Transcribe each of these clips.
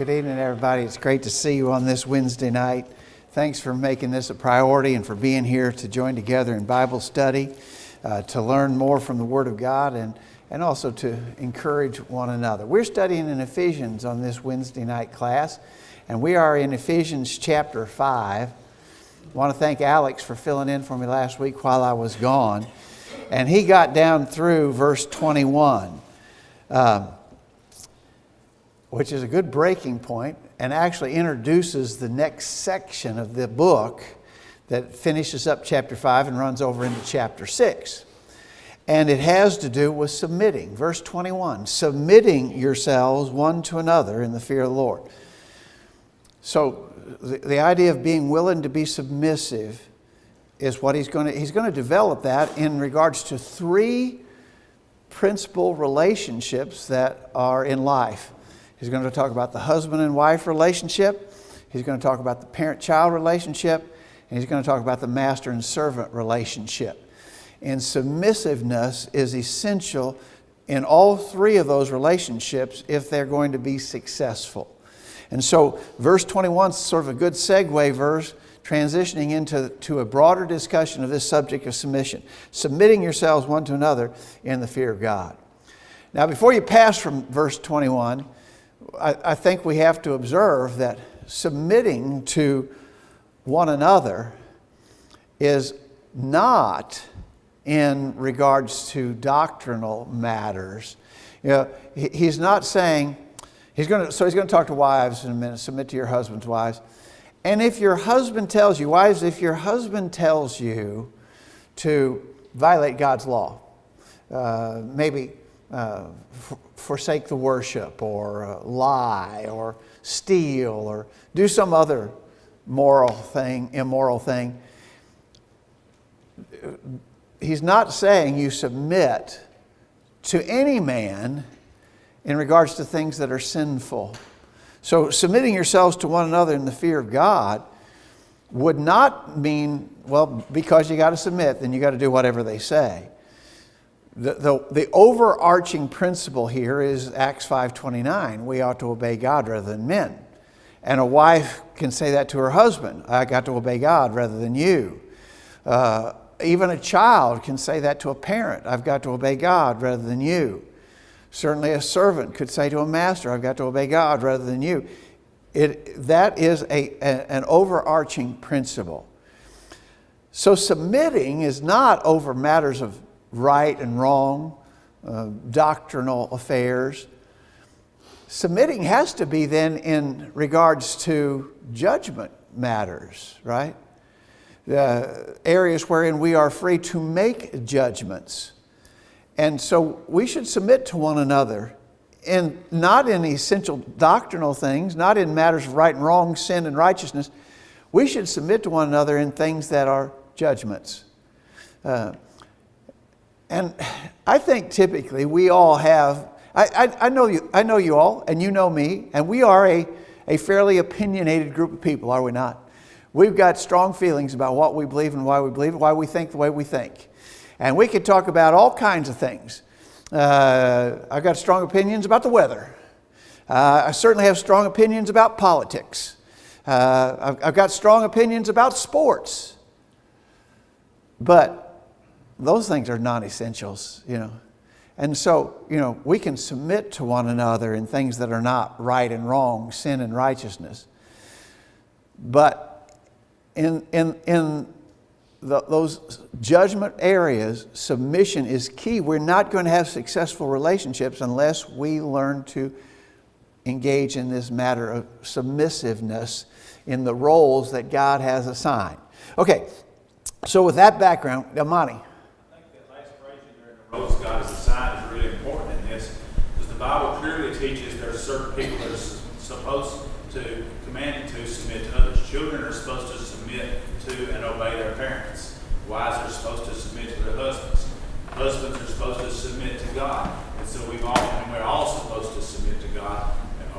Good evening, everybody. It's great to see you on this Wednesday night. Thanks for making this a priority and for being here to join together in Bible study, to learn more from the Word of God and also to encourage one another. We're studying in Ephesians on this Wednesday night class, and we are in Ephesians chapter 5. I want to thank Alex for filling in for me last week while I was gone. And he got down through verse 21. Which is a good breaking point and actually introduces the next section of the book that finishes up chapter 5 and runs over into chapter 6. And it has to do with submitting. Verse 21, submitting yourselves one to another in the fear of the Lord. So the idea of being willing to be submissive is what he's going to develop that in regards to three principal relationships that are in life. He's going to talk about the husband and wife relationship. He's going to talk about the parent-child relationship. And he's going to talk about the master and servant relationship. And submissiveness is essential in all three of those relationships if they're going to be successful. And so verse 21 is sort of a good segue verse, transitioning into a broader discussion of this subject of submission. Submitting yourselves one to another in the fear of God. Now, before you pass from verse 21, I think we have to observe that submitting to one another is not in regards to doctrinal matters. You know, he's not saying, he's going to talk to wives in a minute, submit to your husbands, wives. And if your husband tells you, wives, if your husband tells you to violate God's law, maybe forsake the worship or lie or steal or do some other immoral thing. He's not saying you submit to any man in regards to things that are sinful. So submitting yourselves to one another in the fear of God would not mean, well, because you got to submit, then you got to do whatever they say. The overarching principle here is Acts 5:29. We ought to obey God rather than men. And a wife can say that to her husband. I got to obey God rather than you. Even a child can say that to a parent. I've got to obey God rather than you. Certainly a servant could say to a master, I've got to obey God rather than you. That is an overarching principle. So submitting is not over matters of right and wrong, doctrinal affairs. Submitting has to be then in regards to judgment matters, right? The areas wherein we are free to make judgments. And so we should submit to one another, and not in essential doctrinal things, not in matters of right and wrong, sin and righteousness. We should submit to one another in things that are judgments. And I think typically we all have, I know you all, and you know me, and we are a fairly opinionated group of people, are we not? We've got strong feelings about what we believe and why we believe it, why we think the way we think. And we could talk about all kinds of things. I've got strong opinions about the weather. I certainly have strong opinions about politics. I've got strong opinions about sports. But those things are non-essentials, you know. And so, you know, we can submit to one another in things that are not right and wrong, sin and righteousness. But in those judgment areas, submission is key. We're not going to have successful relationships unless we learn to engage in this matter of submissiveness in the roles that God has assigned. Okay, so with that background, Amani. Roles God has assigned is really important in this, because the Bible clearly teaches there are certain people that are supposed to command to submit to others. Children are supposed to submit to and obey their parents. Wives are supposed to submit to their husbands. Husbands are supposed to submit to God. And so we're all supposed to submit to God.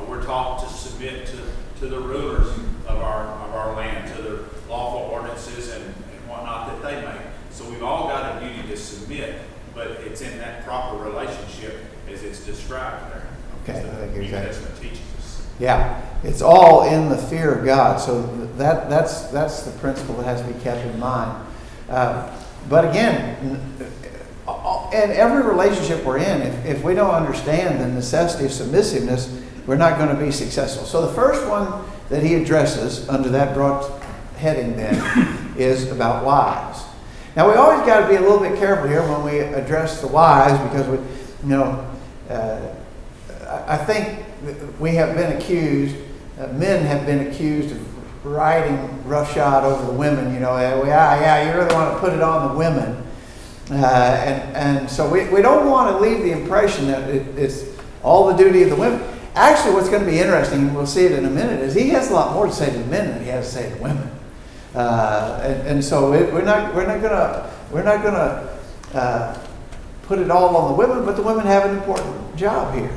We're taught to submit to the rulers of our land, to the lawful ordinances and whatnot that they make. So we've all got a duty to submit, but it's in that proper relationship as it's described there. Okay, the New Testament teaches us. Yeah. It's all in the fear of God. So that's the principle that has to be kept in mind. But again, in every relationship we're in, if we don't understand the necessity of submissiveness, we're not going to be successful. So the first one that he addresses under that broad heading then is about wives. Now we always got to be a little bit careful here when we address the wives, because I think we have been accused, men have been accused of riding roughshod over the women. You really want to put it on the women. And so we don't want to leave the impression that it's all the duty of the women. Actually, what's going to be interesting, and we'll see it in a minute, is he has a lot more to say to the men than he has to say to the women. And so we're not going to put it all on the women, but the women have an important job here.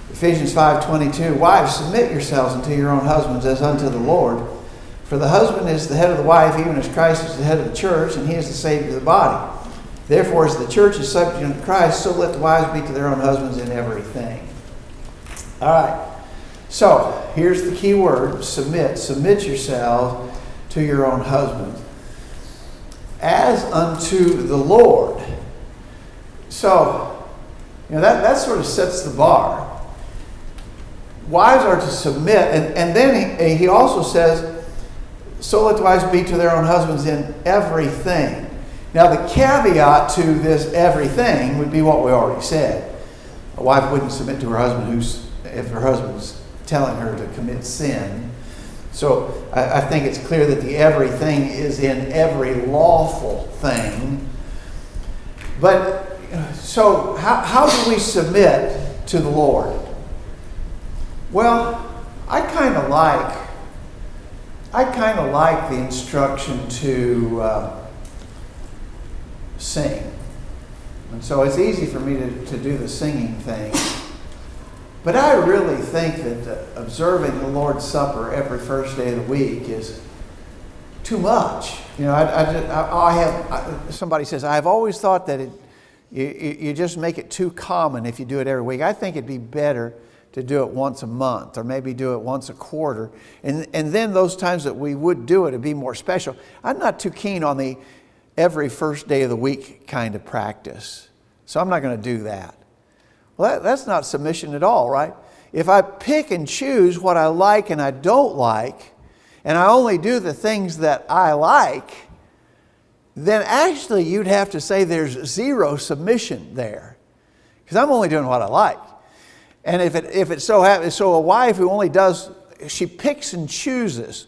Ephesians 5:22, wives, submit yourselves unto your own husbands as unto the Lord. For the husband is the head of the wife, even as Christ is the head of the church, and he is the Savior of the body. Therefore, as the church is subject unto Christ, so let the wives be to their own husbands in everything. All right. So, here's the key word, submit. Submit yourselves to your own husbands as unto the Lord. So, that sort of sets the bar. Wives are to submit, and then he also says, so let the wives be to their own husbands in everything. Now the caveat to this everything would be what we already said. A wife wouldn't submit to her husband if her husband's telling her to commit sin. So I think it's clear that the everything is in every lawful thing. But so how do we submit to the Lord? Well, I kind of like the instruction to sing. And so it's easy for me to do the singing thing. But I really think that observing the Lord's Supper every first day of the week is too much. Somebody says, I've always thought that you just make it too common if you do it every week. I think it'd be better to do it once a month, or maybe do it once a quarter. And then those times that we would do it would be more special. I'm not too keen on the every first day of the week kind of practice. So I'm not going to do that. Well, that's not submission at all, right? If I pick and choose what I like and I don't like, and I only do the things that I like, then actually you'd have to say there's zero submission there. Because I'm only doing what I like. And if it so happens, so a wife who only she picks and chooses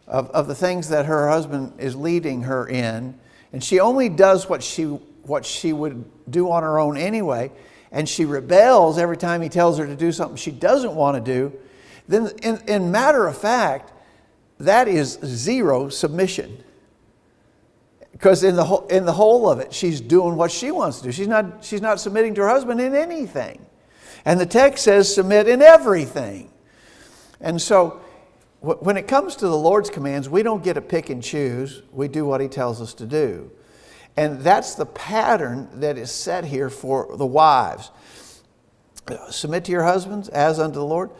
of the things that her husband is leading her in, and she only does what she would do on her own anyway, and she rebels every time he tells her to do something she doesn't want to do, then in matter of fact, that is zero submission. Because in the whole of it, she's doing what she wants to do. She's not submitting to her husband in anything. And the text says submit in everything. And so when it comes to the Lord's commands, we don't get to pick and choose. We do what he tells us to do. And that's the pattern that is set here for the wives. Submit to your husbands as unto the Lord.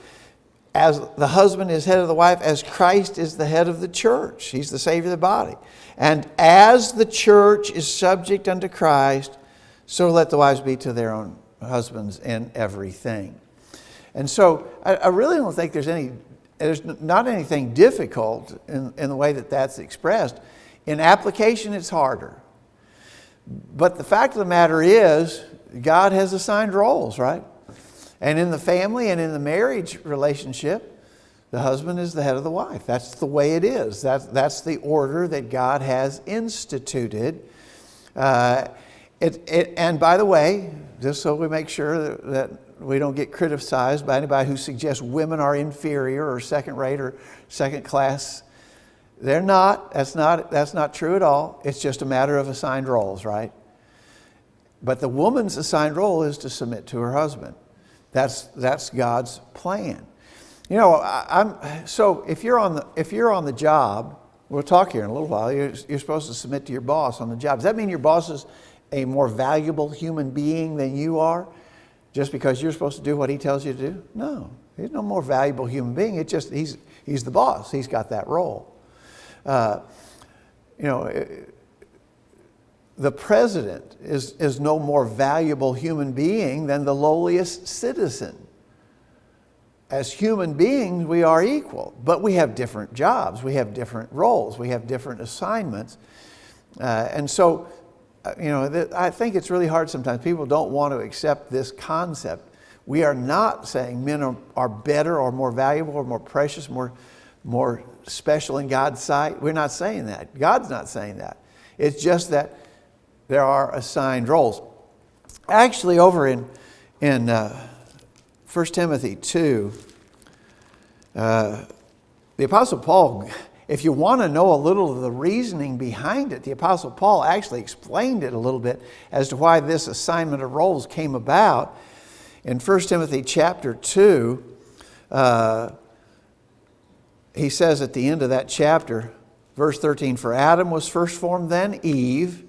As the husband is head of the wife, as Christ is the head of the church. He's the Savior of the body. And as the church is subject unto Christ, so let the wives be to their own husbands in everything. And so I really don't think there's not anything difficult in the way that that's expressed. In application, it's harder. But the fact of the matter is, God has assigned roles, right? And in the family and in the marriage relationship, the husband is the head of the wife. That's the way it is. That's the order that God has instituted. And by the way, just so we make sure that we don't get criticized by anybody who suggests women are inferior or second rate or second class. They're not. That's not true at all. It's just a matter of assigned roles, right? But the woman's assigned role is to submit to her husband. That's God's plan. So if you're on the job, we'll talk here in a little while. You're supposed to submit to your boss on the job. Does that mean your boss is a more valuable human being than you are? just because you're supposed to do what he tells you to do? No. He's no more valuable human being. It's just he's the boss. He's got that role. The president is no more valuable human being than the lowliest citizen. As human beings, we are equal, but we have different jobs. We have different roles. We have different assignments. And so, I think it's really hard sometimes. People don't want to accept this concept. We are not saying men are better or more valuable or more precious, more special in God's sight. We're not saying that. God's not saying that. It's just that there are assigned roles. Actually, over in 1 Timothy 2, the Apostle Paul, if you want to know a little of the reasoning behind it, the Apostle Paul actually explained it a little bit as to why this assignment of roles came about. In 1 Timothy chapter 2, he says at the end of that chapter, verse 13, "For Adam was first formed, then Eve.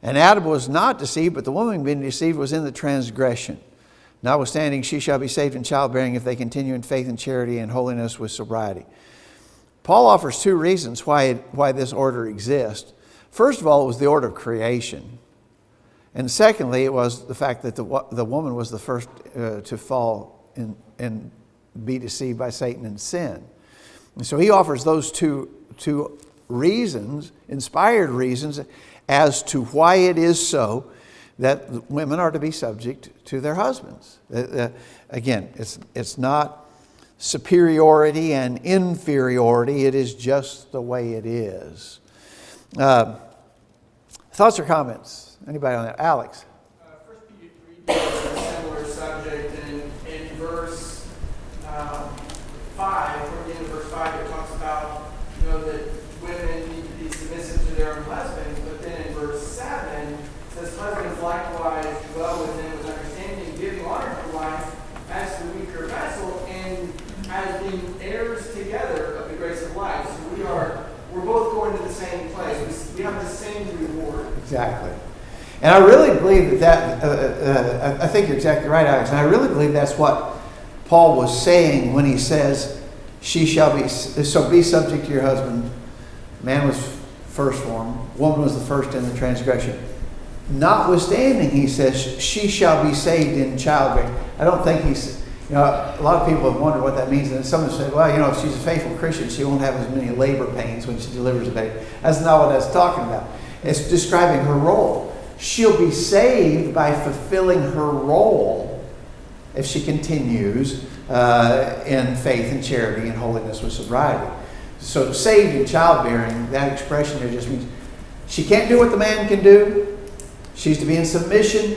And Adam was not deceived, but the woman being deceived was in the transgression. Notwithstanding, she shall be saved in childbearing if they continue in faith and charity and holiness with sobriety." Paul offers two reasons why this order exists. First of all, it was the order of creation. And secondly, it was the fact that the woman was the first to fall and be deceived by Satan and sin. And so he offers those two reasons, inspired reasons, as to why it is so that women are to be subject to their husbands. Again, it's not superiority and inferiority. It is just the way it is. Thoughts or comments? Anybody on that? Alex? 1 Peter 3 deals with a similar subject, and in verse 5, toward the end of verse 5, it talks about that women need to be submissive to their own husbands. But then in verse 7, it says, "Husbands likewise dwell with them with understanding, giving honor to wife as the weaker vessel, and as being heirs together of the grace of life." So we're both going to the same place. We have the same reward. Exactly. And I really believe that I think you're exactly right, Alex. And I really believe that's what Paul was saying when he says, "She shall be subject to your husband." Man was first formed, woman was the first in the transgression. Notwithstanding, he says, "She shall be saved in childbearing." I don't think a lot of people have wondered what that means. And someone said, "Well, if she's a faithful Christian, she won't have as many labor pains when she delivers a baby." That's not what that's talking about. It's describing her role. She'll be saved by fulfilling her role if she continues in faith and charity and holiness with sobriety. So saved in childbearing, that expression there just means she can't do what the man can do. She's to be in submission,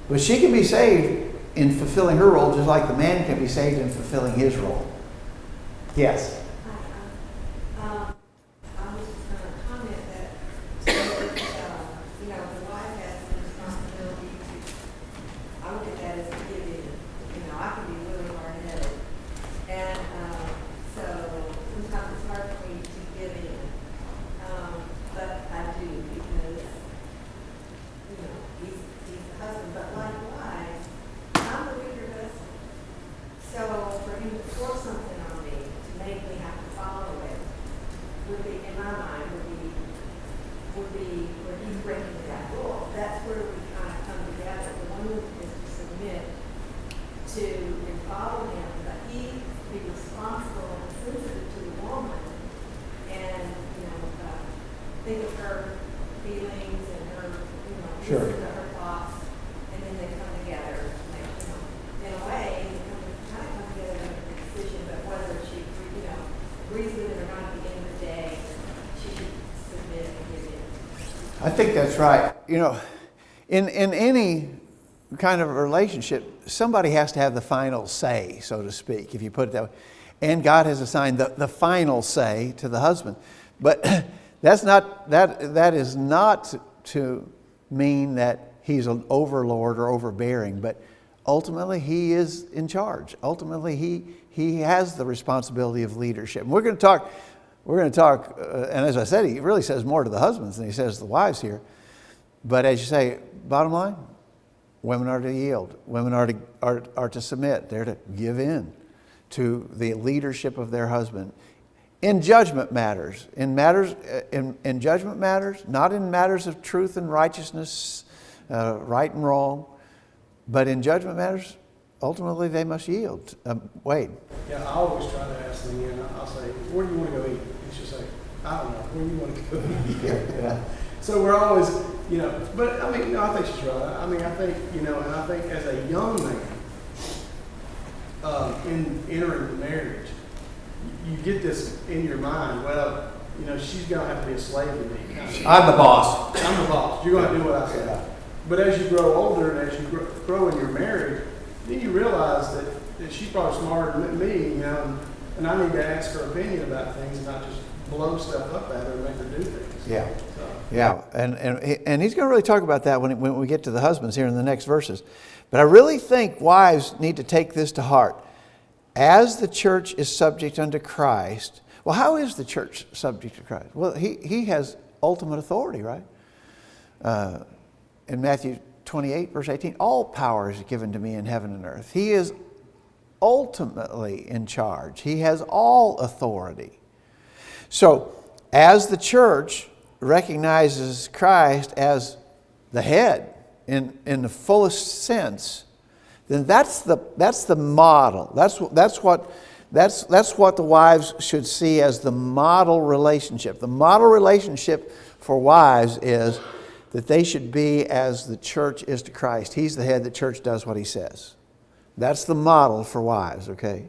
but she can be saved in fulfilling her role just like the man can be saved in fulfilling his role. Yes? I was just going to comment that, the wife has the responsibility to, I look at that as a give-in. I can be really hard-headed. And so sometimes it's hard for me to give in. But I do because, he's the husband. But likewise, I'm the weaker vessel. So for him to force something on me to make me have to follow it would be, in my mind, would be where he's breaking that rule. That's where we kind of come together. The woman is to submit to and follow him, but he be responsible and sensitive to the woman, and think of her feelings and her, Sure. listen to her thoughts, and then they come together. In a way, they kind of come together and make a decision, but whether she, agrees with it or not, at the end of the day, she should submit and give in. I think that's right. In any kind of a relationship, somebody has to have the final say, so to speak, if you put it that way. And God has assigned the final say to the husband. But that is not to mean that he's an overlord or overbearing, but ultimately he is in charge. Ultimately he has the responsibility of leadership. And we're going to talk, and as I said, he really says more to the husbands than he says to the wives here. But as you say, bottom line, women are to yield. Women are to submit. They're to give in to the leadership of their husband. In judgment matters. In judgment matters, not in matters of truth and righteousness, right and wrong, but in judgment matters, ultimately they must yield. Wade. Yeah, I always try to ask them, and I'll say, where do you want to go eat? And she'll say, I don't know, where do you want to go eat? Yeah. So we're always, but I mean, I think she's right. I mean, I think, and I think as a young man, in entering the marriage, you get this in your mind, well, she's going to have to be a slave to me. I'm the boss. I'm the boss. You're going to do what I say. Yeah. But as you grow older and as you grow in your marriage, then you realize that she's probably smarter than me, and I need to ask her opinion about things and not just blow stuff up at her and make her do things. Yeah. So. Yeah, and he's going to really talk about that when we get to the husbands here in the next verses. But I really think wives need to take this to heart. As the church is subject unto Christ, well, how is the church subject to Christ? Well, he has ultimate authority, right? In Matthew 28, verse 18, all power is given to me in heaven and earth. He is ultimately in charge. He has all authority. So, as the church recognizes Christ as the head in the fullest sense, then that's the model. That's what the wives should see as the model relationship. The model relationship for wives is that they should be as the church is to Christ. He's the head, the church does what he says. That's the model for wives, okay?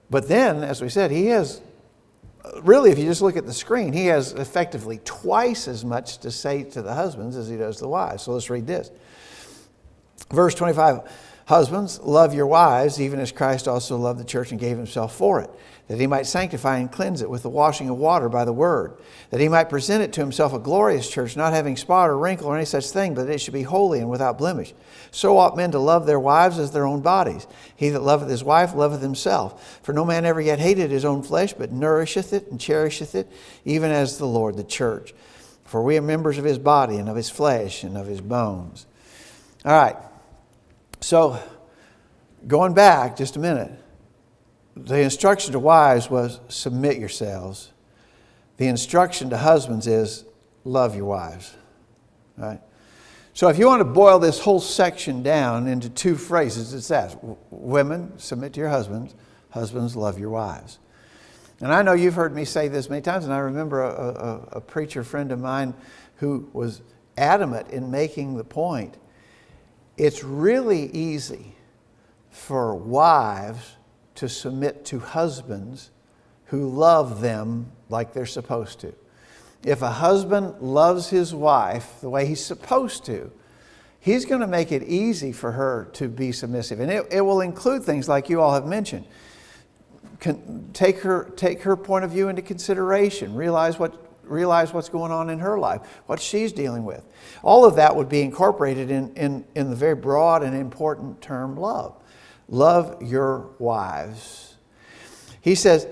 But then, as we said, he has, really, if you just look at the screen, he has effectively twice as much to say to the husbands as he does to the wives. So let's read this. Verse 25, husbands, love your wives, even as Christ also loved the church and gave himself for it, that he might sanctify and cleanse it with the washing of water by the word, that he might present it to himself a glorious church, not having spot or wrinkle or any such thing, but that it should be holy and without blemish. So ought men to love their wives as their own bodies. He that loveth his wife loveth himself. For no man ever yet hated his own flesh, but nourisheth it and cherisheth it, even as the Lord the church. For we are members of his body and of his flesh and of his bones. All right. So, going back just a minute, the instruction to wives was submit yourselves. The instruction to husbands is love your wives. Right? So if you want to boil this whole section down into two phrases, it's that. Women, submit to your husbands. Husbands, love your wives. And I know you've heard me say this many times, and I remember a preacher friend of mine who was adamant in making the point. It's really easy for wives to submit to husbands who love them like they're supposed to. If a husband loves his wife the way he's supposed to, he's going to make it easy for her to be submissive. And it will include things like you all have mentioned. Take her point of view into consideration. Realize what's going on in her life, what she's dealing with. All of that would be incorporated in the very broad and important term love. Love your wives. He says,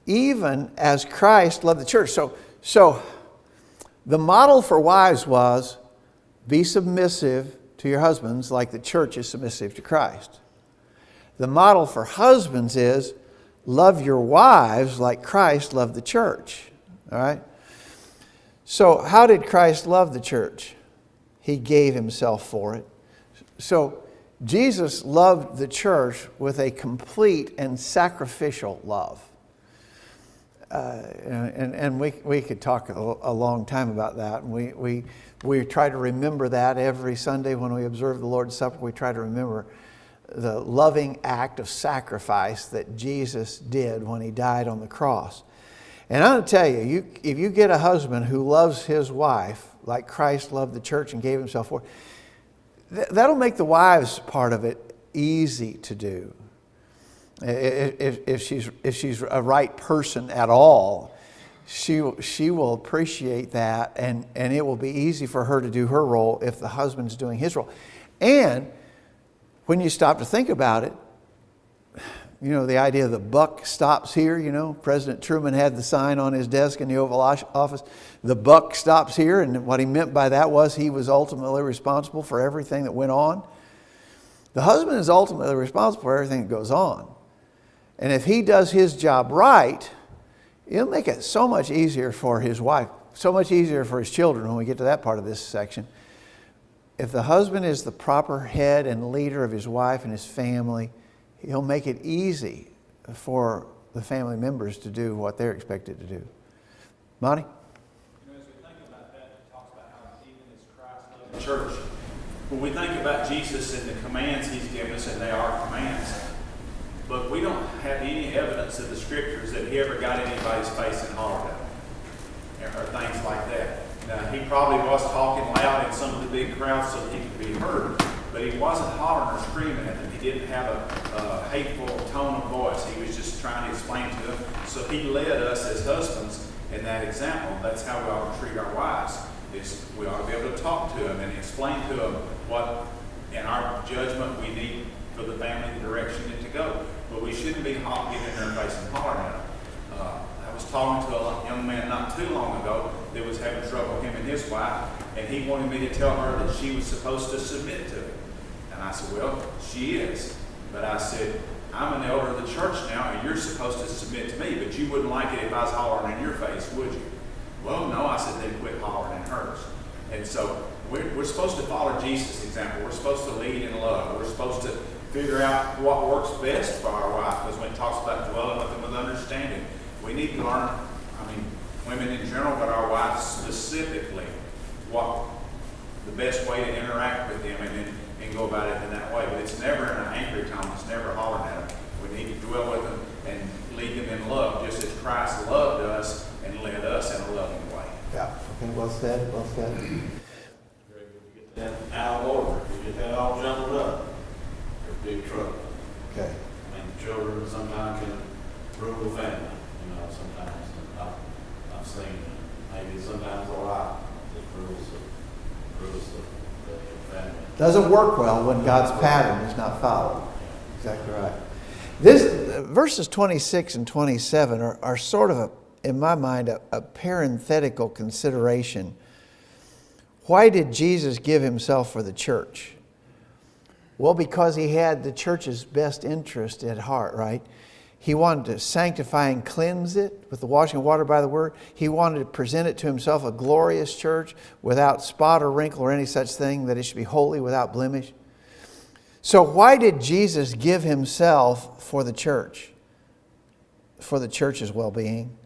even as Christ loved the church. So the model for wives was be submissive to your husbands like the church is submissive to Christ. The model for husbands is love your wives like Christ loved the church. All right? So how did Christ love the church? He gave himself for it. So Jesus loved the church with a complete and sacrificial love. And we could talk a long time about that. And we try to remember that every Sunday when we observe the Lord's Supper. We try to remember the loving act of sacrifice that Jesus did when he died on the cross. And I'm going to tell you, if you get a husband who loves his wife like Christ loved the church and gave himself for it, that'll make the wives part of it easy to do. If she's a right person at all, she will appreciate that, and it will be easy for her to do her role if the husband's doing his role. And when you stop to think about it, You know, the idea the buck stops here, you know. President Truman had the sign on his desk in the Oval Office, the buck stops here. And what he meant by that was he was ultimately responsible for everything that went on. The husband is ultimately responsible for everything that goes on. And if he does his job right, it'll make it so much easier for his wife, so much easier for his children when we get to that part of this section. If the husband is the proper head and leader of his wife and his family, he'll make it easy for the family members to do what they're expected to do. Monty? You know, as we think about that, it talks about how even as Christ loved the church. When we think about Jesus and the commands he's given us, and they are commands, but we don't have any evidence in the scriptures that he ever got in anybody's face and hollered at them, or things like that. Now, he probably was talking loud in some of the big crowds so that he could be heard, but he wasn't hollering or screaming at them. He didn't have a hateful tone of voice. He was just trying to explain to them. So he led us as husbands in that example. That's how we ought to treat our wives. We ought to be able to talk to them and explain to them what, in our judgment, we need for the family, the direction it to go. But we shouldn't be getting in their face and hollering at them. I was talking to a young man not too long ago that was having trouble, him and his wife, and he wanted me to tell her that she was supposed to submit to him. And I said, well, she is. But I said, I'm an elder of the church now, and you're supposed to submit to me, but you wouldn't like it if I was hollering in your face, would you? Well, no, I said, then quit hollering in hers. And so we're supposed to follow Jesus' example. We're supposed to lead in love. We're supposed to figure out what works best for our wife, because when it talks about dwelling with them with understanding, we need to learn, women in general, but our wives specifically, what the best way to interact with them and go about it in that way. But it's never in an angry tone. It's never hollering at them. We need to dwell with them and lead them in love, just as Christ loved us and led us in a loving way. Yeah. Okay, well said, well said. Get that out of order. If you get that all jumbled up, there's big trouble. Okay. The children sometimes can rule the family. Sometimes I've seen maybe sometimes a lot that rules the family. Doesn't work well when God's pattern is not followed. Exactly right. This verses 26 and 27 are sort of in my mind, a parenthetical consideration. Why did Jesus give himself for the church? Well, because he had the church's best interest at heart, right? He wanted to sanctify and cleanse it with the washing of water by the word. He wanted to present it to himself a glorious church without spot or wrinkle or any such thing, that it should be holy without blemish. So why did Jesus give himself for the church? For the church's well-being.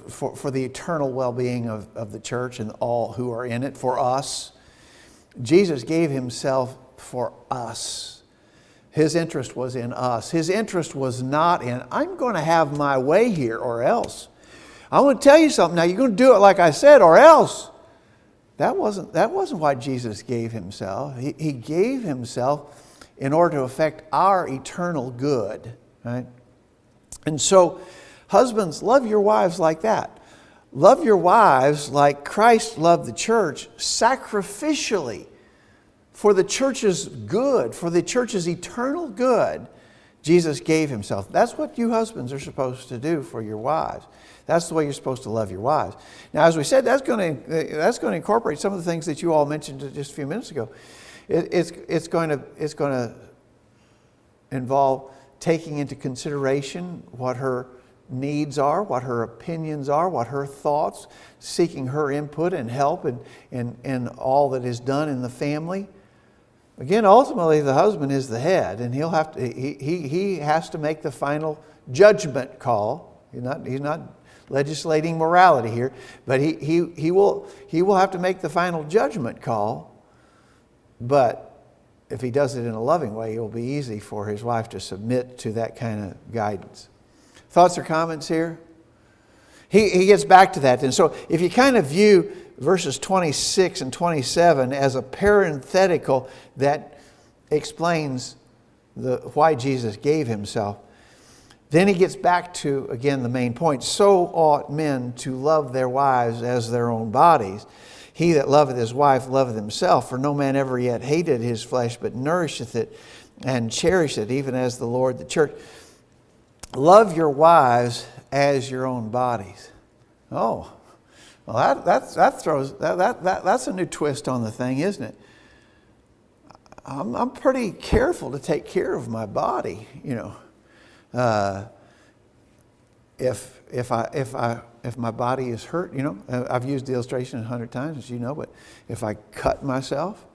For the eternal well-being of the church and all who are in it. For us. Jesus gave himself for us. His interest was in us. His interest was not in, I'm going to have my way here or else. I want to tell you something. Now you're going to do it like I said or else. That wasn't why Jesus gave himself. He gave himself in order to affect our eternal good. Right? And so, husbands, love your wives like that. Love your wives like Christ loved the church sacrificially. For the church's good, for the church's eternal good, Jesus gave himself. That's what you husbands are supposed to do for your wives. That's the way you're supposed to love your wives. Now, as we said, that's going to incorporate some of the things that you all mentioned just a few minutes ago. It's going to involve taking into consideration what her needs are, what her opinions are, what her thoughts, seeking her input and help in all that is done in the family. Again, ultimately, the husband is the head, and he has to make the final judgment call. He's not legislating morality here, but he will have to make the final judgment call. But if he does it in a loving way, it will be easy for his wife to submit to that kind of guidance. Thoughts or comments here? He gets back to that. And so if you kind of view verses 26 and 27 as a parenthetical that explains why Jesus gave himself, then he gets back to, again, the main point. So ought men to love their wives as their own bodies. He that loveth his wife loveth himself, for no man ever yet hated his flesh, but nourisheth it, and cherish it even as the Lord the church. Love your wives as your own bodies. Oh, well, that's a new twist on the thing, isn't it? I'm pretty careful to take care of my body, you know. If my body is hurt, you know, I've used the illustration 100 times, as you know, but if I cut myself,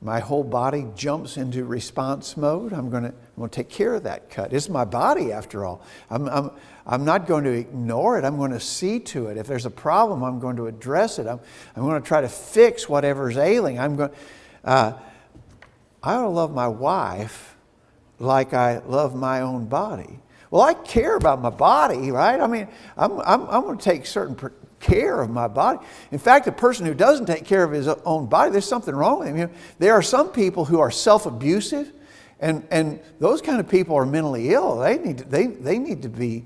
my whole body jumps into response mode. I'm going to take care of that cut. It's my body, after all. I'm not going to ignore it. I'm going to see to it. If there's a problem, I'm going to address it. I'm going to try to fix whatever's ailing. I ought to love my wife like I love my own body. Well, I care about my body, right? I mean, I'm going to take certain care of my body. In fact, a person who doesn't take care of his own body, there's something wrong with him. You know, there are some people who are self-abusive, and those kind of people are mentally ill. They need to be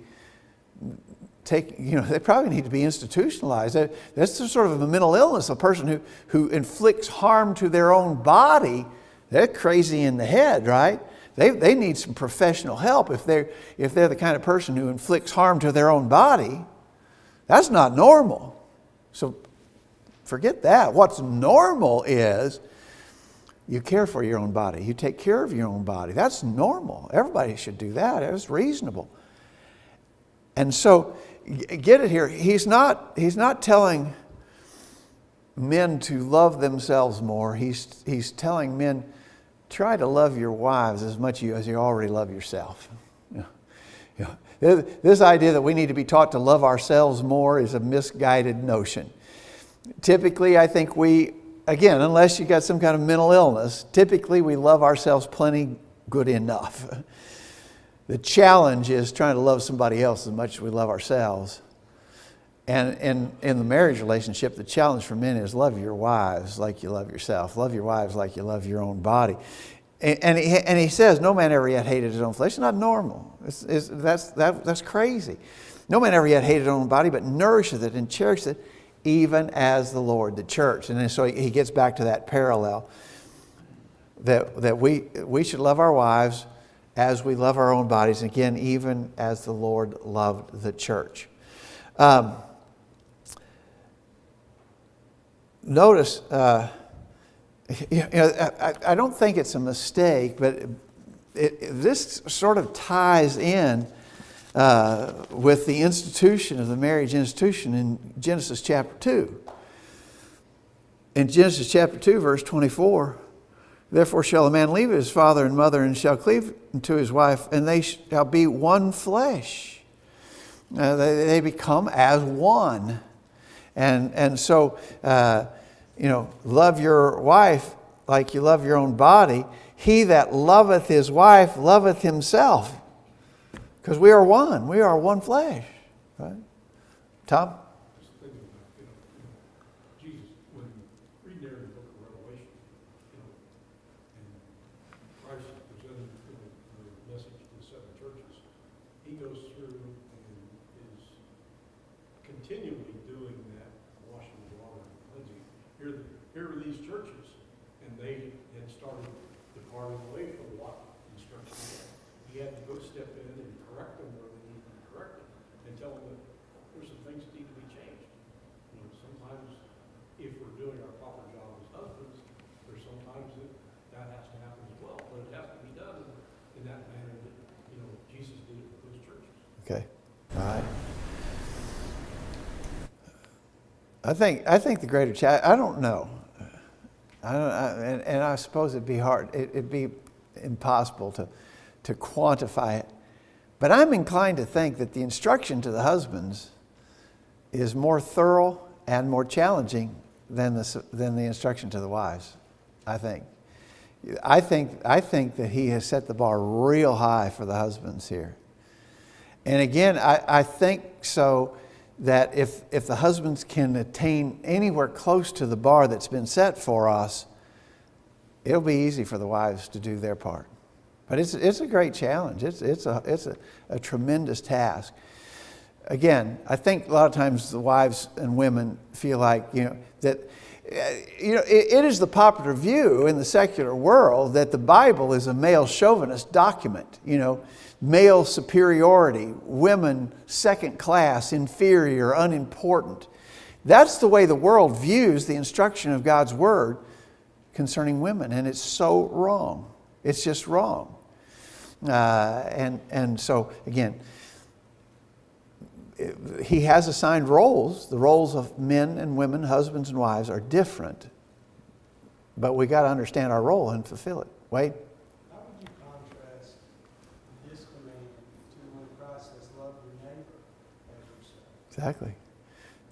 they probably need to be institutionalized. That's sort of a mental illness. A person who inflicts harm to their own body, they're crazy in the head, right? They need some professional help if they're the kind of person who inflicts harm to their own body. That's not normal. So forget that. What's normal is you care for your own body. You take care of your own body. That's normal. Everybody should do that. It's reasonable. And so get it here. He's not telling men to love themselves more. He's telling men, try to love your wives as much as you already love yourself. This idea that we need to be taught to love ourselves more is a misguided notion. Typically, I think again, unless you got some kind of mental illness, typically we love ourselves plenty good enough. The challenge is trying to love somebody else as much as we love ourselves. And in the marriage relationship, the challenge for men is love your wives like you love yourself. Love your wives like you love your own body. And he says, no man ever yet hated his own flesh. It's not normal. That's crazy. No man ever yet hated his own body, but nourisheth it and cherisheth it, even as the Lord the church. And then so he gets back to that parallel that we should love our wives as we love our own bodies. Again, even as the Lord loved the church. Notice, I don't think it's a mistake, but this sort of ties in with the institution of the marriage institution in Genesis chapter 2. In Genesis chapter 2, verse 24, therefore shall a man leave his father and mother and shall cleave to his wife, and they shall be one flesh. They become as one. And so, love your wife like you love your own body. He that loveth his wife loveth himself. Because we are one. We are one flesh. Right? Tom? Just thinking about, Jesus, when reading there in the book of Revelation, and Christ presented the message to the seven churches, he goes through and is continually doing that washing of water and cleansing. Here are these churches, and they had started departing away from what instruction. He had to go step in and correct them where they needed to be corrected, and tell them that there's some things that need to be changed. Sometimes if we're doing our proper job as husbands, there's sometimes that has to happen as well, but it has to be done in that manner that Jesus did it with those churches. Okay. All right. I think the greater challenge, I don't know. And I suppose it'd be hard. It'd be impossible to quantify it. But I'm inclined to think that the instruction to the husbands is more thorough and more challenging than the instruction to the wives. I think that he has set the bar real high for the husbands here. And again, I think so that if the husbands can attain anywhere close to the bar that's been set for us, it'll be easy for the wives to do their part. But it's a great challenge. It's a tremendous task. Again, I think a lot of times the wives and women feel like that it is the popular view in the secular world that the Bible is a male chauvinist document. Male superiority, women second class, inferior, unimportant. That's the way the world views the instruction of God's Word concerning women, and it's so wrong. It's just wrong. And so, again, He has assigned roles. The roles of men and women, husbands and wives, are different. But we got to understand our role and fulfill it. Wade? How would you contrast this command to when Christ says, love your neighbor as yourself? Exactly.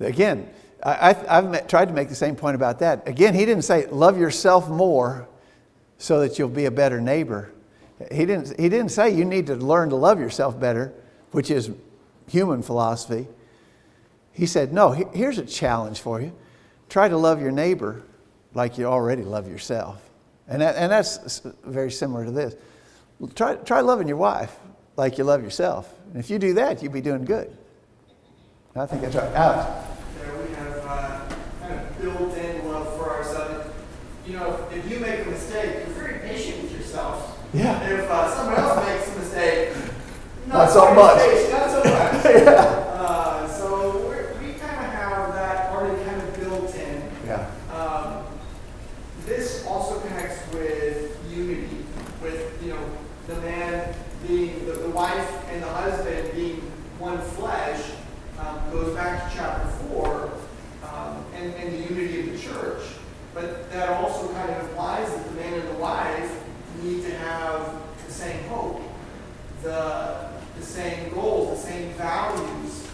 Again, I've tried to make the same point about that. Again, He didn't say, love yourself more so that you'll be a better neighbor. He didn't say you need to learn to love yourself better, which is human philosophy. He said, no, here's a challenge for you. Try to love your neighbor like you already love yourself. And that's very similar to this. Try loving your wife like you love yourself. And if you do that, you'll be doing good. I think that's right. Alex? There we have kind of built-in love for ourselves. If you make a mistake, you're very patient with yourself. Yeah. If someone else makes a mistake, Not so much. Not so much. Yeah. So we kind of have that already kind of built in. Yeah. This also connects with unity, with the man being the wife and the husband being one flesh. Goes back to chapter 4 and the unity of the church. But that also kind of implies that the man and the wife need to have the same hope, the same goals, the same values.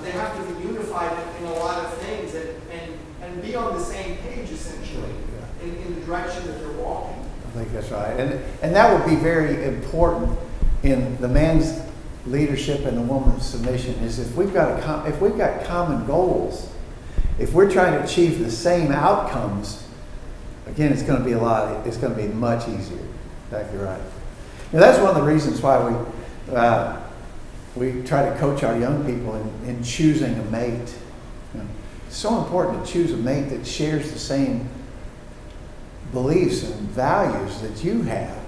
They have to be unified in a lot of things and be on the same page, essentially, in the direction that they're walking. I think that's right. And that would be very important in the man's leadership and the woman's submission, is if we've got common goals, if we're trying to achieve the same outcomes, again, it's going to be much easier. Exactly right. Now, that's one of the reasons why we try to coach our young people in choosing a mate. It's so important to choose a mate that shares the same beliefs and values that you have.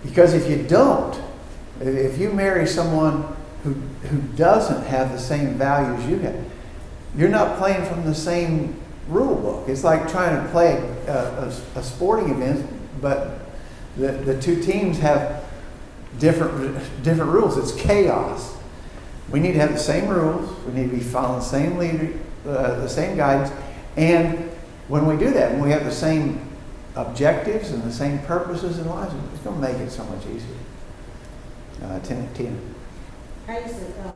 Because if you don't, if you marry someone who doesn't have the same values you have, you're not playing from the same rule book. It's like trying to play a sporting event, but the two teams have different rules. It's chaos. We need to have the same rules. We need to be following the same leader, the same guidance. And when we do that, when we have the same objectives and the same purposes in life, it's going to make it so much easier. Tina. I used to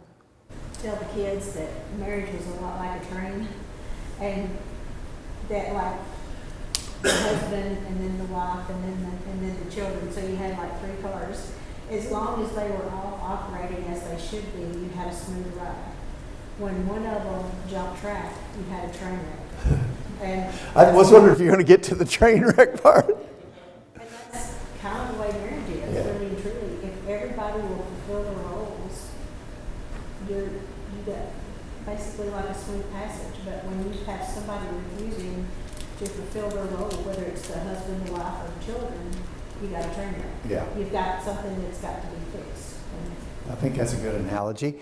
tell the kids that marriage was a lot like a train, and that like the husband and then the wife and then the children. So you had like 3 cars. As long as they were all operating as they should be, you had a smooth ride. When one of them jumped track, you had a train wreck. And I was wondering if you're going to get to the train wreck part. And that's kind of the way marriage is, really and truly. If everybody will fulfill their roles, you got basically like a smooth passage. But when you have somebody refusing to fulfill their role, whether it's the husband, the wife, or the children, you got a train wreck. Yeah. You've got something that's got to be fixed. I think that's a good analogy.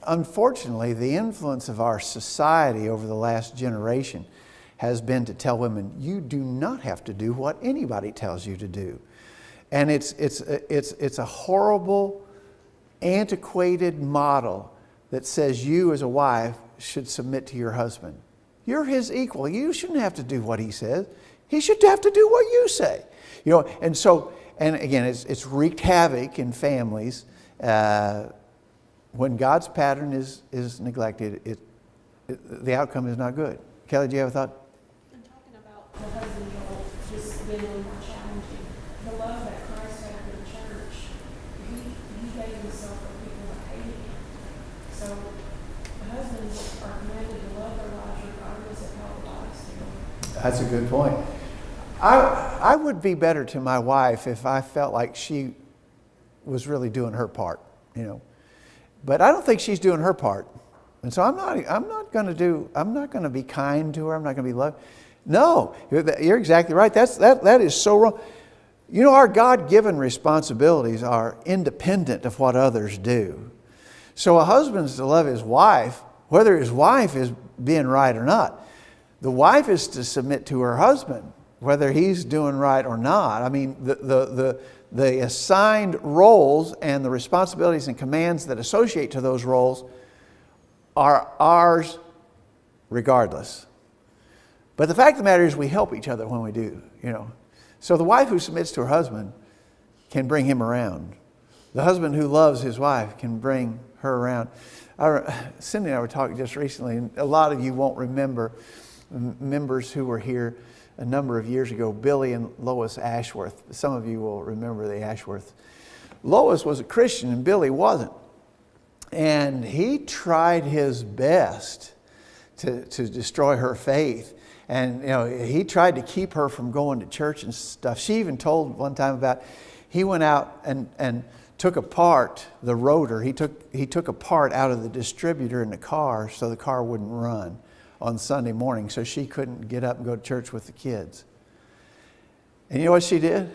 Unfortunately, the influence of our society over the last generation has been to tell women, you do not have to do what anybody tells you to do. And it's a horrible, antiquated model that says you as a wife should submit to your husband. You're his equal. You shouldn't have to do what he says. He should have to do what you say. And again, it's wreaked havoc in families. When God's pattern is neglected, the outcome is not good. Kelly, do you have a thought? I'm talking about the husband role just being a little more challenging. The love that Christ had for the church, he gave himself for people that hated him. So the husbands are commanded to love their wives regardless of how the wives feel. That's a good point. I would be better to my wife if I felt like she was really doing her part, But I don't think she's doing her part. And so I'm not going to be kind to her. I'm not going to be loving. No, you're exactly right. That is so wrong. You know, our God-given responsibilities are independent of what others do. So a husband's to love his wife, whether his wife is being right or not. The wife is to submit to her husband, whether he's doing right or not. I mean, the assigned roles and the responsibilities and commands that associate to those roles are ours regardless. But the fact of the matter is we help each other when we do, you know. So the wife who submits to her husband can bring him around. The husband who loves his wife can bring her around. Cindy and I were talking just recently, and a lot of you won't remember members who were here a number of years ago, Billy and Lois Ashworth. Some of you will remember the Ashworth. Lois was a Christian and Billy wasn't. And he tried his best to destroy her faith. And, you know, he tried to keep her from going to church and stuff. She even told one time about, he went out and took apart the rotor. He took a part out of the distributor in the car so the car wouldn't run on Sunday morning, so she couldn't get up and go to church with the kids. And you know what she did?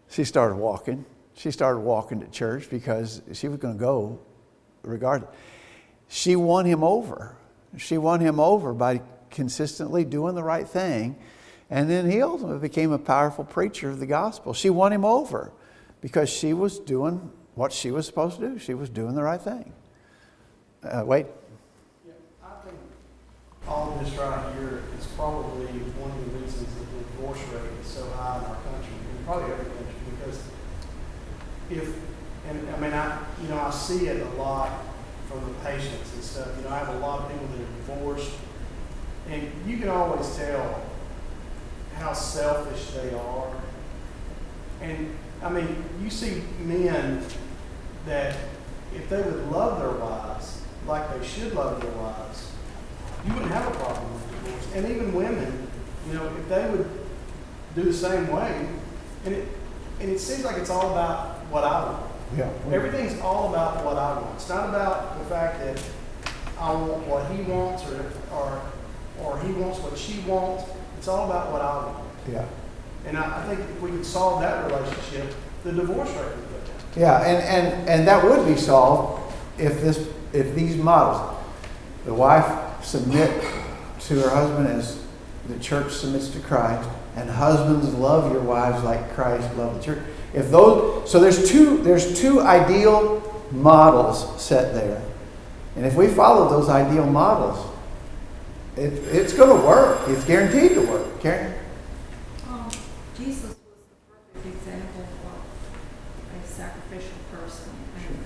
She started walking. She started walking to church because she was going to go regardless. She won him over. She won him over by consistently doing the right thing. And then he ultimately became a powerful preacher of the gospel. She won him over because she was doing what she was supposed to do. She was doing the right thing. Wait. Yeah, I think all of this right here is probably one of the reasons that the divorce rate is so high in our country, and probably every country, because I see it a lot from the patients and stuff. You know, I have a lot of people that are divorced, and you can always tell how selfish they are. And I mean, you see men that if they would love their wives like they should love their wives, you wouldn't have a problem with divorce. And even women, you know, if they would do the same way, and it seems like it's all about what I want. Yeah. Everything's all about what I want. It's not about the fact that I want what he wants or he wants what she wants. It's all about what I want. Yeah. And I think if we could solve that relationship, the divorce rate would go down. Yeah, and that would be solved if these models, the wife submit to her husband as the church submits to Christ, and husbands love your wives like Christ loved the church. If those, so there's two ideal models set there, and if we follow those ideal models, it's going to work. It's guaranteed to work. Karen? Jesus was the perfect example of a sacrificial person. And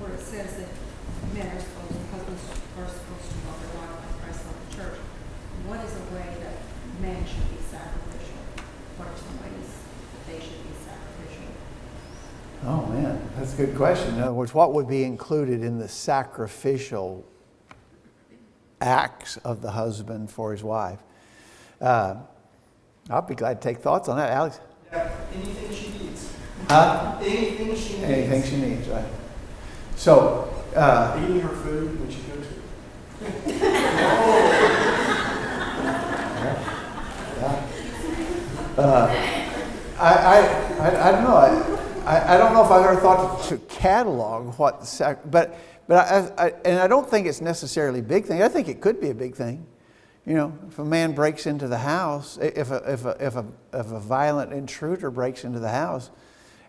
where it says that men are supposed to, husbands are supposed to love their wife like Christ loved the church. What is a way that men should be sacrificial? What are some ways that they should be sacrificial? Oh man, that's a good question. In other words, what would be included in the sacrificial acts of the husband for his wife? I'll be glad to take thoughts on that, Alex. Yeah, anything she needs. Huh? Anything she needs. Anything she needs, right? So, Eating her food when she cooks it. I don't know. I don't know if I've ever thought to catalog what the but I don't think it's necessarily a big thing. I think it could be a big thing. You know, if a man breaks into the house, if a violent intruder breaks into the house,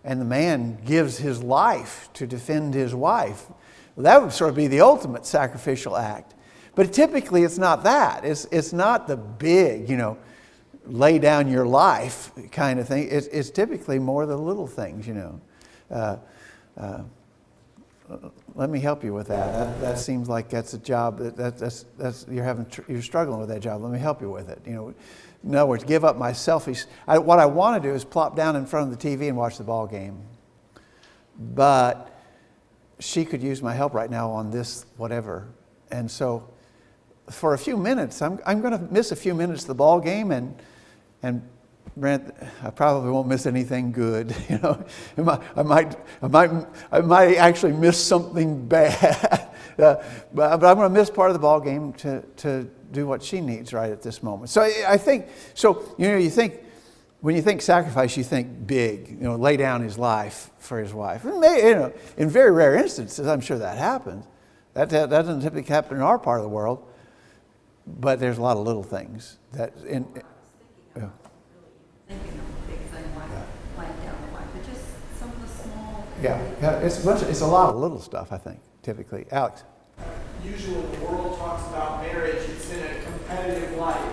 and the man gives his life to defend his wife, well, that would sort of be the ultimate sacrificial act. But typically, it's not that. It's not the big, you know, lay down your life kind of thing. It's typically more the little things, you know. Let me help you with that. That seems like that's a job that's you're struggling with that job. Let me help you with it. You know, in other words, give up my selfish. What I want to do is plop down in front of the TV and watch the ball game. But she could use my help right now on this whatever, and so for a few minutes, I'm going to miss a few minutes of the ball game, and Brent, I probably won't miss anything good. You know, I might actually miss something bad. but I'm going to miss part of the ball game to do what she needs right at this moment. So I think, when you think sacrifice, you think big, lay down his life for his wife. And in very rare instances, I'm sure that happens. That doesn't typically happen in our part of the world, but there's a lot of little things that Thinking of a big thing like down the line, but just some of the small. Yeah, it's a lot of little stuff, I think, typically. Alex? Usually when the world talks about marriage, it's in a competitive light.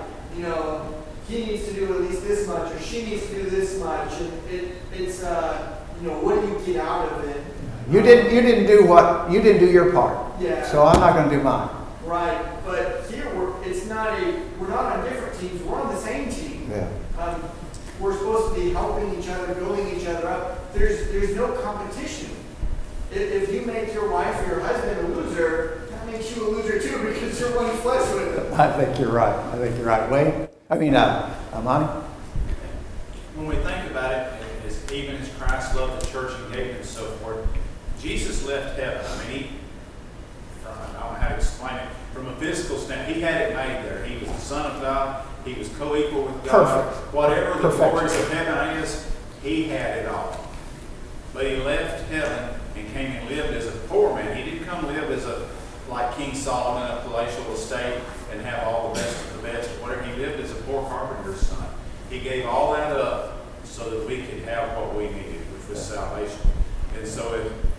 He needs to do at least this much, or she needs to do this much. And it's what do you get out of it? You didn't do your part. Yeah. So I'm not going to do mine. Right, but here we're not on different teams. We're on the same team. Yeah. We're supposed to be helping each other, building each other up. There's no competition. If you make your wife or your husband a loser, that makes you a loser too, because you're running flesh with them. I think you're right. Wade? Amani? When we think about it, even as Christ loved the church and gave it and so forth, Jesus left heaven. I don't know how to explain it. From a physical standpoint, he had it made there. He was the Son of God. He was co-equal with God. Perfect. Whatever the Perfection. glories of heaven is, he had it all. But he left heaven and came and lived as a poor man. He didn't come live as like King Solomon, a palatial estate, and have all the best of the best. Whatever. He lived as a poor carpenter's son. He gave all that up so that we could have what we needed, which was salvation. And so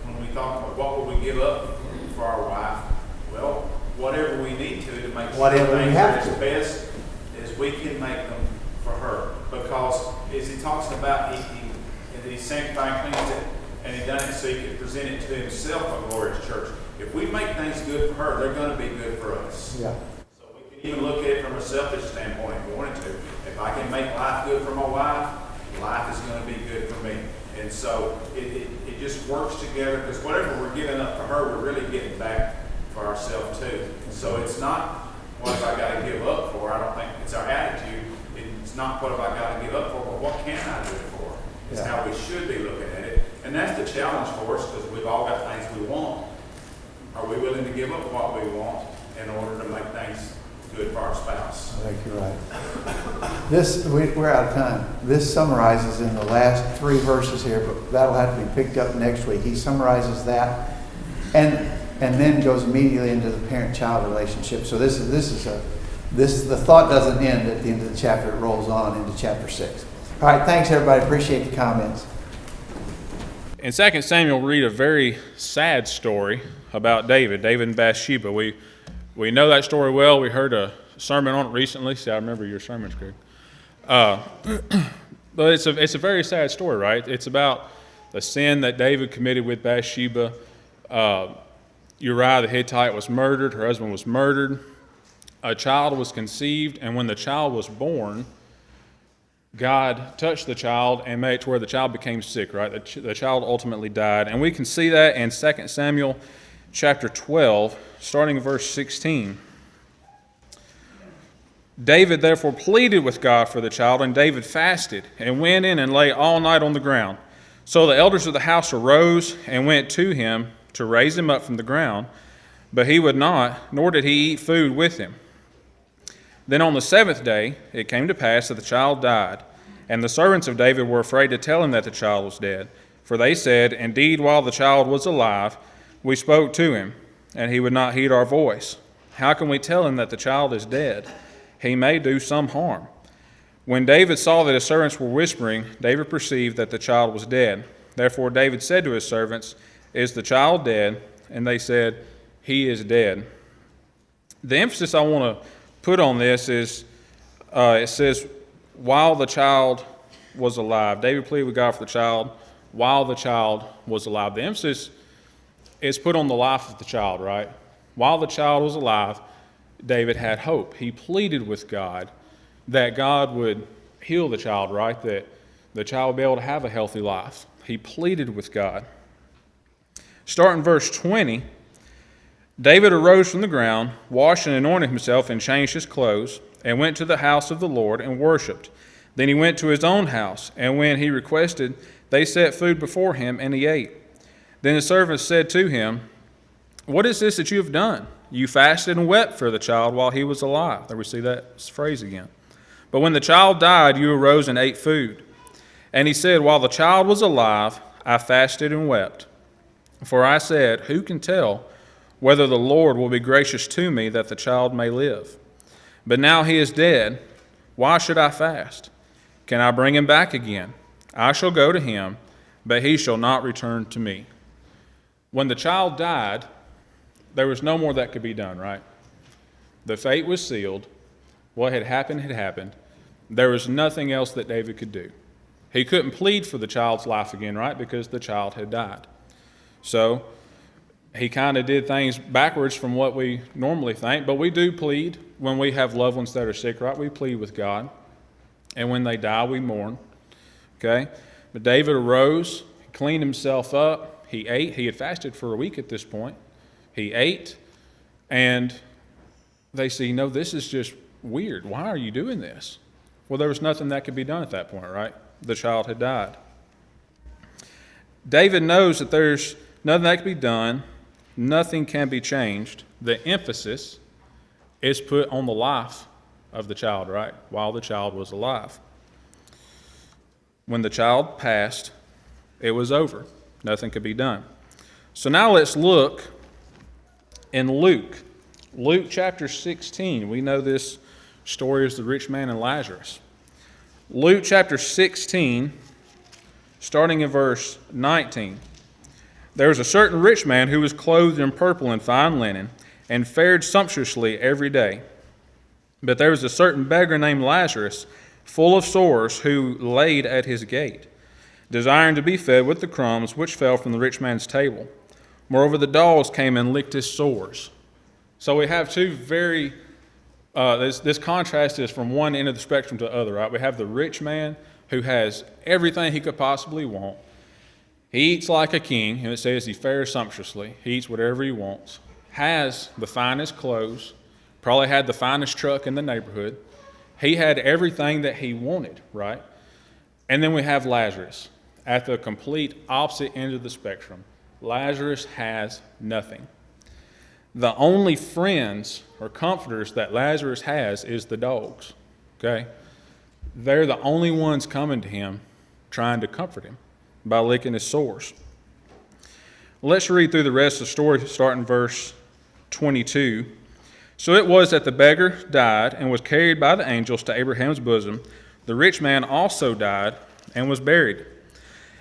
when we talk about what would we give up for our wife, well, whatever we need to make sure things are as best as we can make them for her. Because as he talks about, he sanctified and cleansed it, and he done it so he could present it to himself a glorious church. If we make things good for her, they're going to be good for us. Yeah. So we can even look at it from a selfish standpoint if we wanted to. If I can make life good for my wife, life is going to be good for me. And so it just works together, because whatever we're giving up for her, we're really getting back for ourselves too. So it's not what have I got to give up for. I don't think it's our attitude. It's not what have I got to give up for, but what can I do it for? It's how we should be looking at it. And that's the challenge for us, because we've all got things we want. Are we willing to give up what we want in order to make things good for our spouse? I think you're right. We're out of time. This summarizes in the last 3 verses here, but that'll have to be picked up next week. He summarizes that, and then goes immediately into the parent-child relationship. So the thought doesn't end at the end of the chapter. It rolls on into chapter 6. All right, thanks everybody. Appreciate the comments. In 2 Samuel, we read a very sad story about David and Bathsheba. We know that story well. We heard a sermon on it recently. See, I remember your sermons, Greg. But it's a very sad story, right? It's about the sin that David committed with Bathsheba. Uriah the Hittite was murdered. Her husband was murdered. A child was conceived, and when the child was born, God touched the child and made it to where the child became sick, right? The child ultimately died. And we can see that in 2 Samuel chapter 12, starting in verse 16. David therefore pleaded with God for the child, and David fasted and went in and lay all night on the ground. So the elders of the house arose and went to him to raise him up from the ground, but he would not, nor did he eat food with him. Then on the 7th day it came to pass that the child died, and the servants of David were afraid to tell him that the child was dead. For they said, Indeed, while the child was alive, we spoke to him, and he would not heed our voice. How can we tell him that the child is dead? He may do some harm. When David saw that his servants were whispering, David perceived that the child was dead. Therefore David said to his servants, Is the child dead? And they said, He is dead. The emphasis I want to put on this is, it says, while the child was alive. David pleaded with God for the child while the child was alive. The emphasis is put on the life of the child, right? While the child was alive, David had hope. He pleaded with God that God would heal the child, right? That the child would be able to have a healthy life. He pleaded with God. Starting verse 20, David arose from the ground, washed and anointed himself, and changed his clothes, and went to the house of the Lord and worshipped. Then he went to his own house, and when he requested, they set food before him, and he ate. Then his servants said to him, What is this that you have done? You fasted and wept for the child while he was alive. There we see that phrase again. But when the child died, you arose and ate food. And he said, while the child was alive, I fasted and wept. For I said, who can tell whether the Lord will be gracious to me that the child may live? But now he is dead. Why should I fast? Can I bring him back again? I shall go to him, but he shall not return to me. When the child died, there was no more that could be done, right? The fate was sealed. What had happened had happened. There was nothing else that David could do. He couldn't plead for the child's life again, right? Because the child had died. So he kind of did things backwards from what we normally think, but we do plead when we have loved ones that are sick, right? We plead with God. And when they die, we mourn. Okay? But David arose, he cleaned himself up, he ate. He had fasted for a week at this point. He ate, and they see, no, this is just weird. Why are you doing this? Well, there was nothing that could be done at that point, right? The child had died. David knows that there's nothing that can be done, nothing can be changed. The emphasis is put on the life of the child, right? While the child was alive. When the child passed, it was over. Nothing could be done. So now let's look in Luke. Luke chapter 16. We know this story is the rich man and Lazarus. Luke chapter 16, starting in verse 19. There was a certain rich man who was clothed in purple and fine linen, and fared sumptuously every day. But there was a certain beggar named Lazarus, full of sores, who laid at his gate, desiring to be fed with the crumbs which fell from the rich man's table. Moreover, the dogs came and licked his sores. So we have two very, this contrast is from one end of the spectrum to the other, right? We have the rich man who has everything he could possibly want. He eats like a king, and it says he fares sumptuously. He eats whatever he wants, has the finest clothes, probably had the finest truck in the neighborhood. He had everything that he wanted, right? And then we have Lazarus at the complete opposite end of the spectrum. Lazarus has nothing. The only friends or comforters that Lazarus has is the dogs, okay? They're the only ones coming to him trying to comfort him by licking his sores. Let's read through the rest of the story, starting verse 22. So it was that the beggar died and was carried by the angels to Abraham's bosom. The rich man also died and was buried.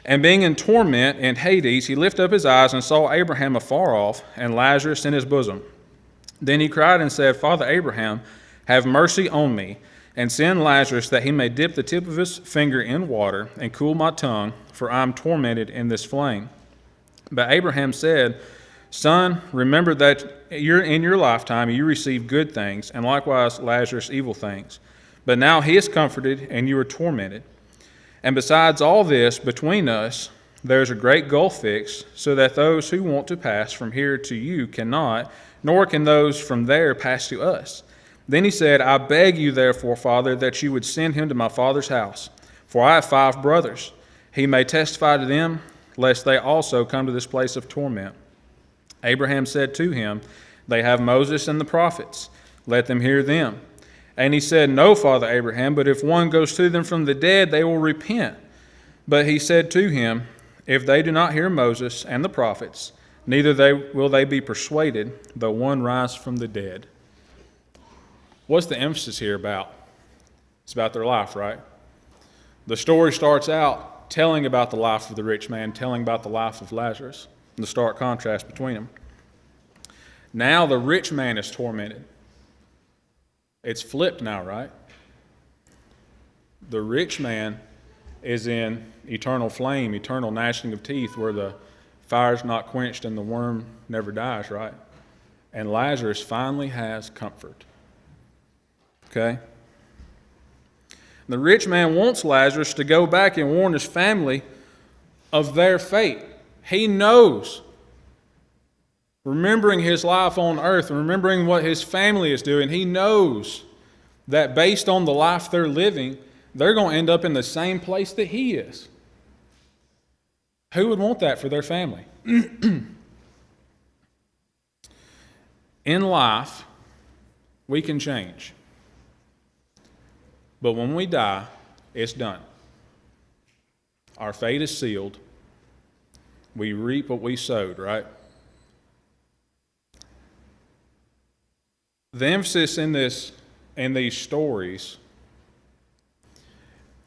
And being in torment in Hades, he lifted up his eyes and saw Abraham afar off and Lazarus in his bosom. Then he cried and said, Father Abraham, have mercy on me, and send Lazarus that he may dip the tip of his finger in water and cool my tongue, for I am tormented in this flame. But Abraham said, Son, remember that in your lifetime you received good things, and likewise Lazarus evil things. But now he is comforted, and you are tormented. And besides all this, between us there is a great gulf fixed, so that those who want to pass from here to you cannot, nor can those from there pass to us. Then he said, I beg you therefore, Father, that you would send him to my father's house, for I have 5 brothers. He may testify to them, lest they also come to this place of torment. Abraham said to him, They have Moses and the prophets. Let them hear them. And he said, No, Father Abraham, but if one goes to them from the dead, they will repent. But he said to him, If they do not hear Moses and the prophets, neither will they be persuaded, though one rise from the dead. What's the emphasis here about? It's about their life, right? The story starts out telling about the life of the rich man, telling about the life of Lazarus, and the stark contrast between them. Now the rich man is tormented. It's flipped now, right? The rich man is in eternal flame, eternal gnashing of teeth, where the fire's not quenched and the worm never dies, right? And Lazarus finally has comfort. Okay? The rich man wants Lazarus to go back and warn his family of their fate. He knows, remembering his life on earth, remembering what his family is doing, he knows that based on the life they're living, they're going to end up in the same place that he is. Who would want that for their family? in life, we can change. But when we die, it's done. Our fate is sealed. We reap what we sowed, right? The emphasis in these stories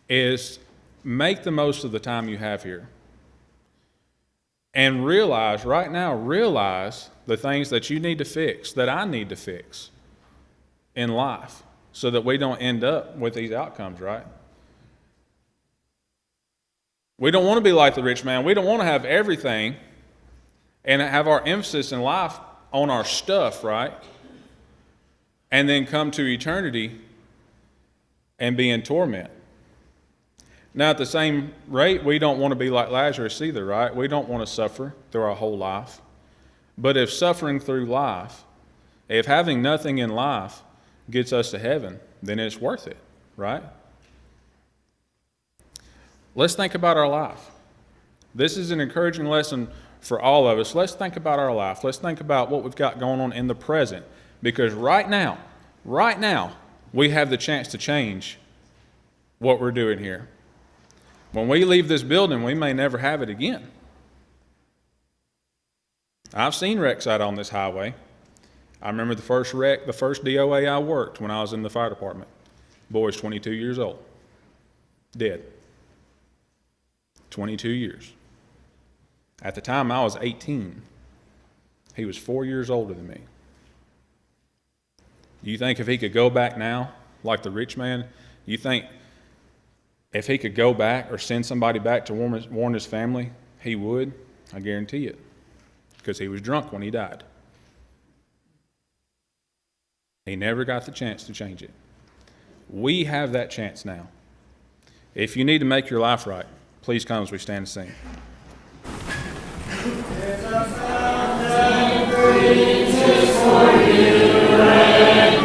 is make the most of the time you have here. And realize the things that you need to fix, that I need to fix in life, so that we don't end up with these outcomes, right? We don't want to be like the rich man. We don't want to have everything and have our emphasis in life on our stuff, right? And then come to eternity and be in torment. Now, at the same rate, we don't want to be like Lazarus either, right? We don't want to suffer through our whole life. But if suffering through life, if having nothing in life gets us to heaven, then it's worth it, right? Let's think about our life. This is an encouraging lesson for all of us. Let's think about our life. Let's think about what we've got going on in the present. Because right now, we have the chance to change what we're doing here. When we leave this building, we may never have it again. I've seen wrecks out on this highway. I remember the first wreck, the first DOA I worked when I was in the fire department. Boy's 22 years old. Dead. 22 years. At the time, I was 18. He was 4 years older than me. Do you think if he could go back now, like the rich man, you think if he could go back or send somebody back to warn his family, he would? I guarantee it. Because he was drunk when he died. He never got the chance to change it. We have that chance now. If you need to make your life right, please come as we stand and sing. For you,